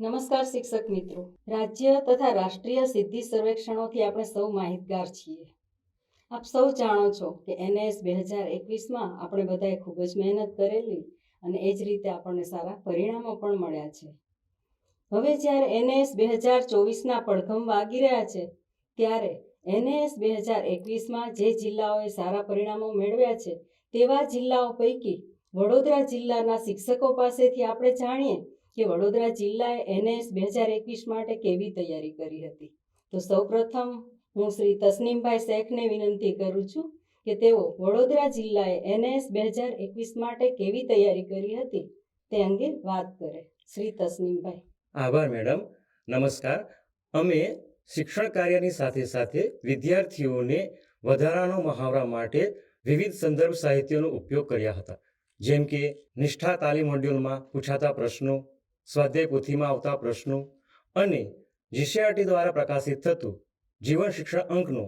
નમસ્કાર શિક્ષક મિત્રો, રાજ્ય તથા રાષ્ટ્રીય સિદ્ધિ સર્વેક્ષણોથી આપણે સૌ માહિતગાર છીએ। આપ સૌ જાણો છો કે NAS 2021માં આપણે બધાએ ખૂબ જ મહેનત કરેલી અને એ જ રીતે આપણને સારા પરિણામો પણ મળ્યા છે। હવે જ્યારે NAS 2024ના પડઘમ વાગી રહ્યા છે ત્યારે NAS 2021માં જે જિલ્લાઓએ સારા પરિણામો મેળવ્યા છે તેવા જિલ્લાઓ પૈકી વડોદરા જિલ્લાના શિક્ષકો પાસેથી આપણે જાણીએ કે વડોદરા જિલ્લાએ NAS 2021 માટે કેવી તૈયારી કરી હતી। તો સૌપ્રથમ હું શ્રી તસનીમભાઈ શેખને વિનંતી કરું છું કે તેઓ વડોદરા જિલ્લાએ NAS 2021 માટે કેવી તૈયારી કરી હતી તે અંગે વાત કરે। શ્રી તસનીમભાઈ। આભાર મેડમ। નમસ્કાર। અમે શિક્ષણ કાર્યની સાથે સાથે વિદ્યાર્થીઓને વધારાનો મહાવરા માટે વિવિધ સંદર્ભ સાહિત્યનો ઉપયોગ કર્યા હતા, જેમ કે નિષ્ઠા તાલીમ મોડ્યુલમાં પૂછાતા પ્રશ્નો, સ્વાધ્યાય પોથીમાં આવતા પ્રશ્નો અને GCRT દ્વારા પ્રકાશિત થતું જીવન શિક્ષણ અંકનો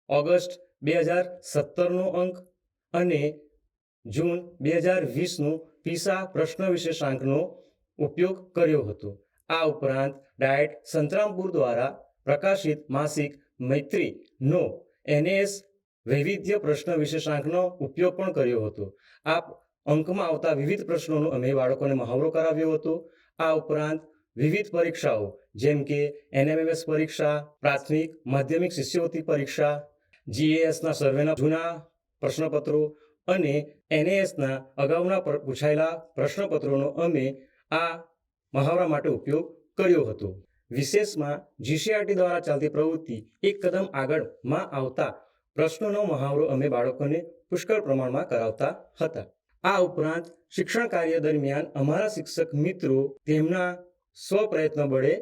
ઓગસ્ટ 2017નો અંક અને જૂન 2020નો PISA પ્રશ્ન વિશેષાંકનો ઉપયોગ કર્યો હતો। આ ઉપરાંત ડાયટ સંતરામપુર દ્વારા પ્રકાશિત માસિક મૈત્રીનો NAS વૈવિધ્ય પ્રશ્ન વિશેષાંકનો ઉપયોગ પણ કર્યો હતો। આ અંકમાં આવતા વિવિધ પ્રશ્નોનો અમે બાળકોને મહાવરો કરાવ્યો હતો। આ ઉપરાંત વિવિધ પરીક્ષાઓ જેમ કે NMMS પરીક્ષા, પ્રાથમિક માધ્યમિક શિષ્યવૃત્તિ પરીક્ષા, GASના સર્વેના જૂના પ્રશ્નપત્રો અને NASના અગાઉના પૂછાયેલા પ્રશ્નપત્રોનો અમે આ મહાવરા માટે ઉપયોગ કર્યો હતો। વિશેષમાં GCRT દ્વારા ચાલતી પ્રવૃત્તિ એક કદમ આગળમાં આવતા પ્રશ્નોનો મહાવરો અમે બાળકોને પુષ્કળ પ્રમાણમાં કરાવતા હતા। આ ઉપરાંત શિક્ષણ કાર્ય દરમિયાન અમારા શિક્ષક મિત્રો તેમના સ્વપ્રયત્ન બળે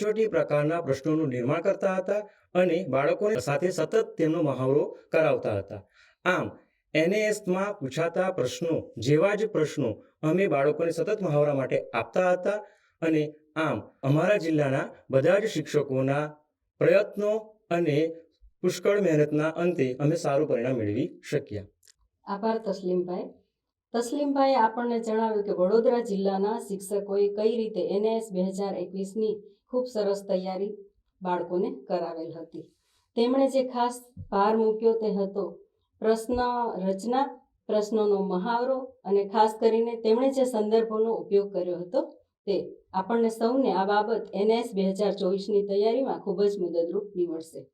HOT પ્રકારના પ્રશ્નોનું નિર્માણ કરતા હતા અને બાળકોને સાથે સતત તેમનો મહાવરો કરાવતા હતા। આમ NASમાં પૂછાતા પ્રશ્નો જેવા જ પ્રશ્નો અમે બાળકોને સતત મહાવરા માટે આપતા હતા અને આમ અમારા જિલ્લાના બધા જ શિક્ષકોના પ્રયત્નો અને પુષ્કળ મહેનતના અંતે અમે સારું પરિણામ મેળવી શક્યા। આભાર તસલીમભાઈ। તસલીમભાઈએ આપણને જણાવ્યું કે વડોદરા જિલ્લાના શિક્ષકોએ કઈ રીતે NAS 2021ની ખૂબ સરસ તૈયારી બાળકોને કરાવેલ હતી। તેમણે જે ખાસ ભાર મૂક્યો તે હતો પ્રશ્ન રચના, પ્રશ્નોનો મહાવરો અને ખાસ કરીને તેમણે જે સંદર્ભોનો ઉપયોગ કર્યો હતો તે આપણને સૌને આ બાબત NAS 2024ની તૈયારીમાં ખૂબ જ મદદરૂપ નીવડશે।